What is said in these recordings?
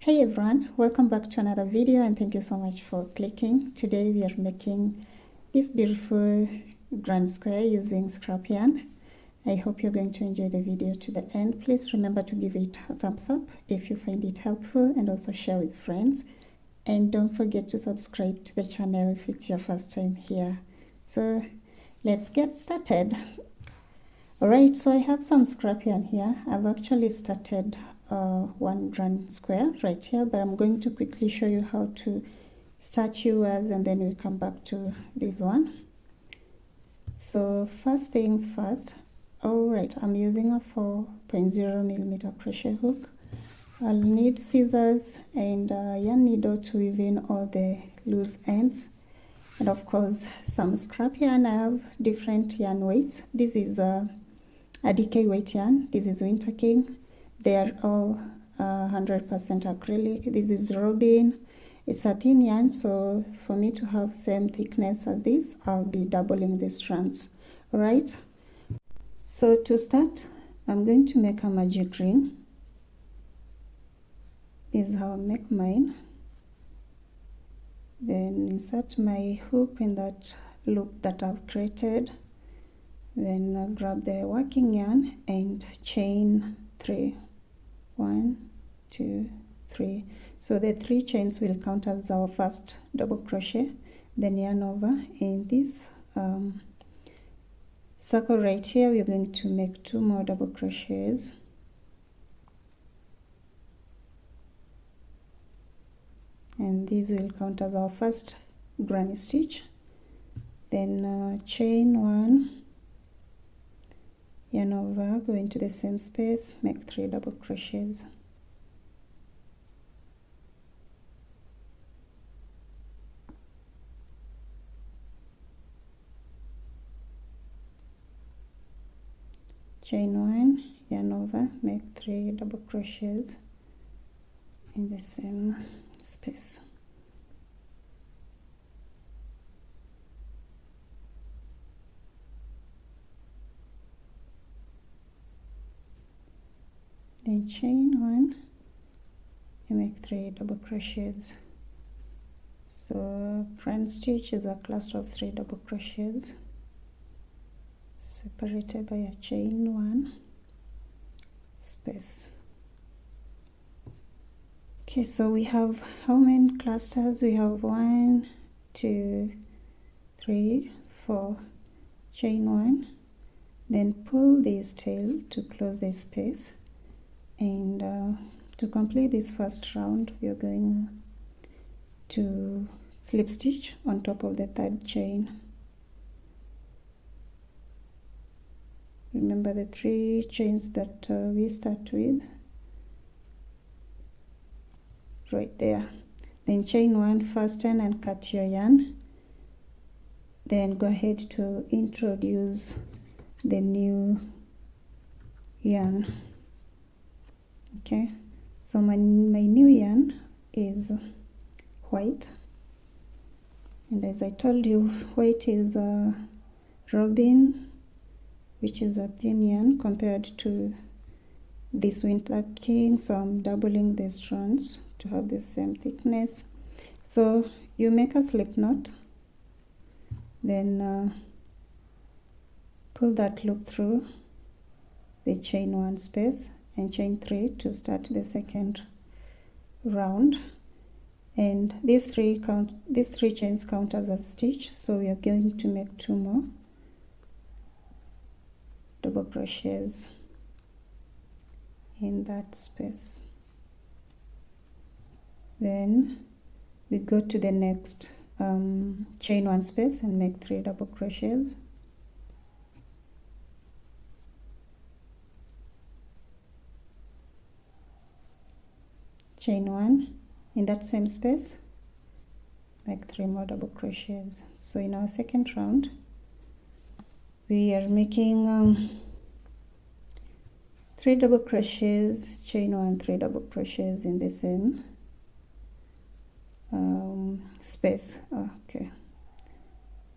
Hey everyone, welcome back to another video and thank you so much for clicking. Today we are making this beautiful grand square using scrap yarn. I hope you're going to enjoy the video to the end. Please remember to give it a thumbs up if you find it helpful and also share with friends. And don't forget to subscribe to the channel if it's your first time here. So let's get started. Alright, so I have some scrap yarn here. I've actually started one grand square right here, but I'm going to quickly show you how to start yours and then we'll come back to this one. So first things first. Alright, I'm using a 4.0mm crochet hook. I'll need scissors and a yarn needle to weave in all the loose ends, and of course some scrap yarn. I have different yarn weights. This is a DK weight yarn. This is Winter King. They are all 100% acrylic. This is Robin. It's a thin yarn, so for me to have same thickness as this, I'll be doubling the strands. Alright, so to start, I'm going to make a magic ring. This is how I make mine. Then insert my hook in that loop that I've created. Then grab the working yarn and chain 3. 1, 2, 3. So the 3 chains will count as our first double crochet. Then yarn over in this circle right here. We're going to make 2 more double crochets. And these will count as our first granny stitch. Then chain 1, yarn over, go into the same space, make 3 double crochets. Chain 1, yarn over, make 3 double crochets in the same space. Then chain 1 and make 3 double crochets. So front stitch is a cluster of 3 double crochets separated by a chain 1 space. Okay, so we have how many clusters? We have 1, 2, 3, 4. Chain 1, then pull this tail to close the space. And to complete this first round, we are going to slip stitch on top of the 3rd chain. Remember the 3 chains that we start with, right there. Then chain 1, fasten and cut your yarn. Then go ahead to introduce the new yarn. Okay, so my new yarn is white, and as I told you, white is Robin, which is a thin yarn compared to this Winter King, so I'm doubling the strands to have the same thickness. So you make a slip knot, then pull that loop through the chain 1 space and chain 3 to start the second round. And these three chains count as a stitch, so we are going to make 2 more double crochets in that space. Then we go to the next chain 1 space and make 3 double crochets. Chain 1 in that same space, make 3 more double crochets. So in our second round, we are making 3 double crochets, chain 1, 3 double crochets in the same space. Okay,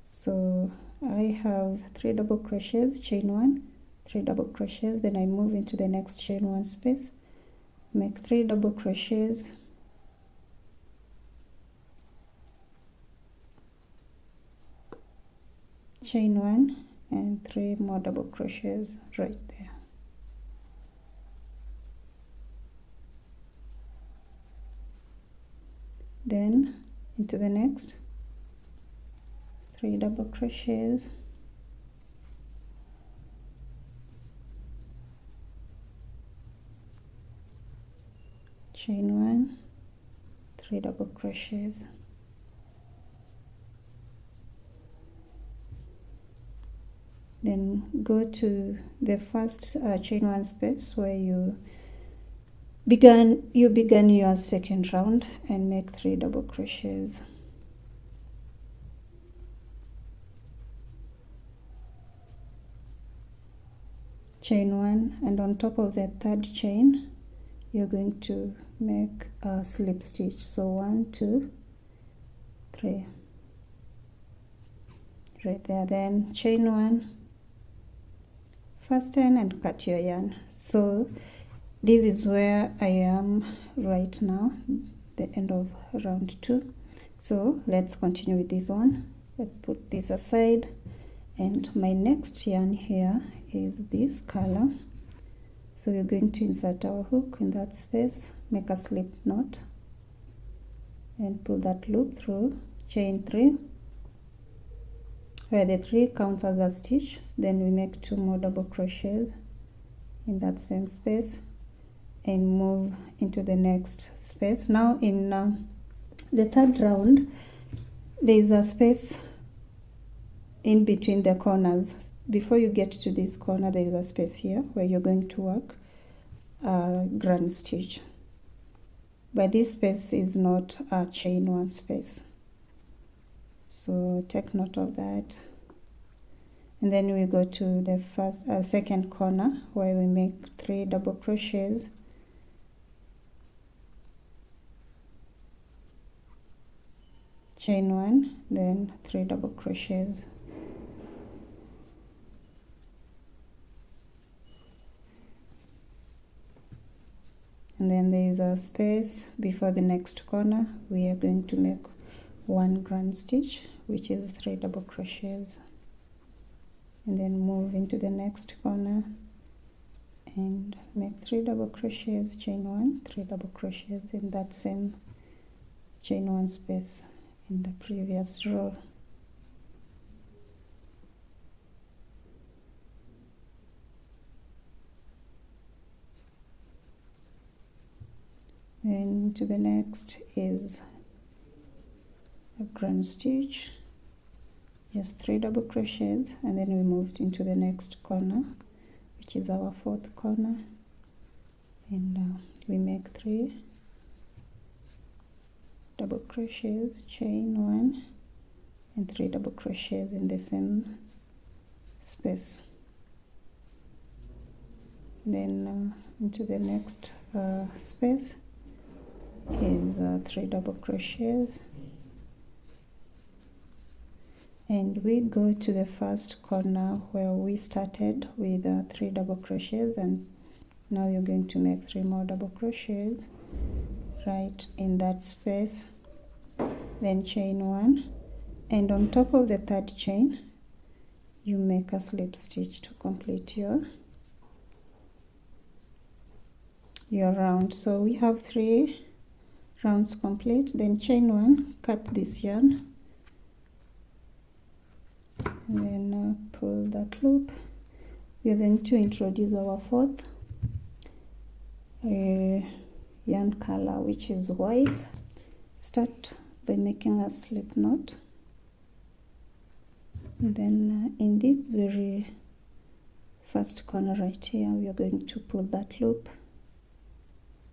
so I have 3 double crochets, chain 1, 3 double crochets. Then I move into the next chain 1 space, make 3 double crochets, chain 1 and 3 more double crochets right there. Then into the next 3 double crochets, chain 1, 3 double crochets, then go to the first chain 1 space where you began your second round and make 3 double crochets. Chain 1, and on top of the third chain you're going to make a slip stitch. So 1, 2, 3 right there. Then chain 1, fasten and cut your yarn. So this is where I am right now, the end of round 2. So let's continue with this one. Let's put this aside, and my next yarn here is this color. So we're going to insert our hook in that space, make a slip knot and pull that loop through, chain 3 where the 3 counts as a stitch. Then we make 2 more double crochets in that same space and move into the next space. Now in the third round there is a space in between the corners. Before you get to this corner there is a space here where you're going to work a grand stitch, but this space is not a chain 1 space, so take note of that. And then we go to the second corner where we make 3 double crochets, chain 1, then 3 double crochets, and then there is a space before the next corner. We are going to make 1 grand stitch, which is 3 double crochets, and then move into the next corner and make 3 double crochets, chain 1, 3 double crochets in that same chain 1 space in the previous row. Then to the next is a grand stitch, just 3 double crochets, and then we moved into the next corner, which is our 4th corner, and we make 3 double crochets, chain 1 and 3 double crochets in the same space. Then into the next space is 3 double crochets, and we go to the first corner where we started with 3 double crochets, and now you're going to make 3 more double crochets right in that space, then chain 1, and on top of the third chain you make a slip stitch to complete your round. So we have 3 rounds complete. Then chain 1, cut this yarn, and then pull that loop. We are going to introduce our 4th yarn color, which is white. Start by making a slip knot, and then in this very first corner right here we are going to pull that loop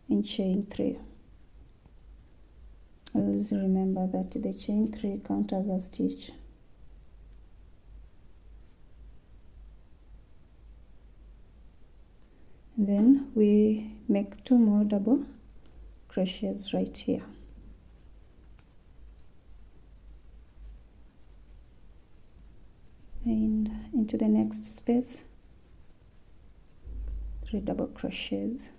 and chain 3. Always remember that the chain 3 counts as a stitch. And then we make 2 more double crochets right here. And into the next space 3 double crochets,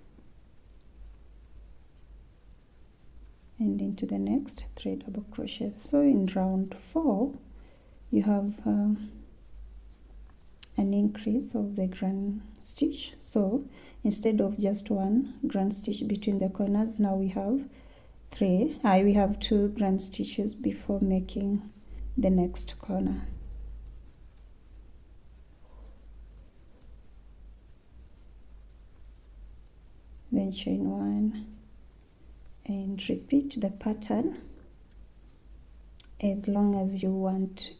and into the next 3 double crochets. So in round 4 you have an increase of the grand stitch. So instead of just one grand stitch between the corners, now we have we have 2 grand stitches before making the next corner. Then chain 1 and repeat the pattern as long as you want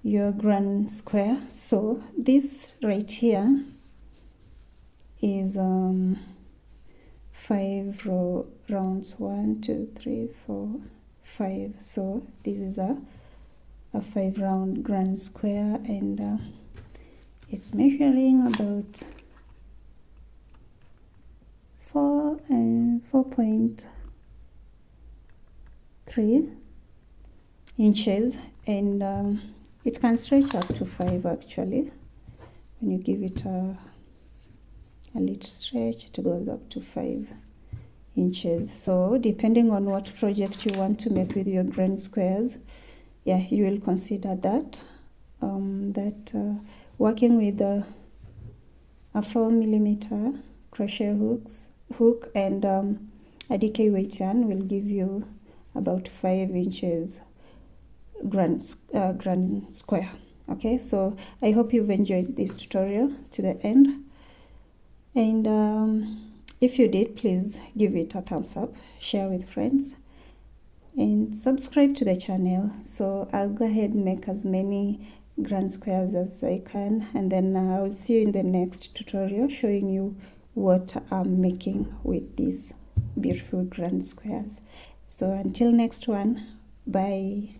your grand square. So this right here is 5 rounds, 1 2 3 4 5. So this is a 5 round grand square, and it's measuring about 4.3 inches, and it can stretch up to 5 actually. When you give it a little stretch, it goes up to 5 inches. So depending on what project you want to make with your grand squares, yeah, you will consider that working with a 4mm crochet hook and a DK weight yarn will give you about 5 inches grand square. Okay, so I hope you've enjoyed this tutorial to the end, and if you did, please give it a thumbs up, share with friends, and subscribe to the channel. So I'll go ahead and make as many grand squares as I can, and then I'll see you in the next tutorial showing you what I'm making with these beautiful grand squares. So until next one, bye.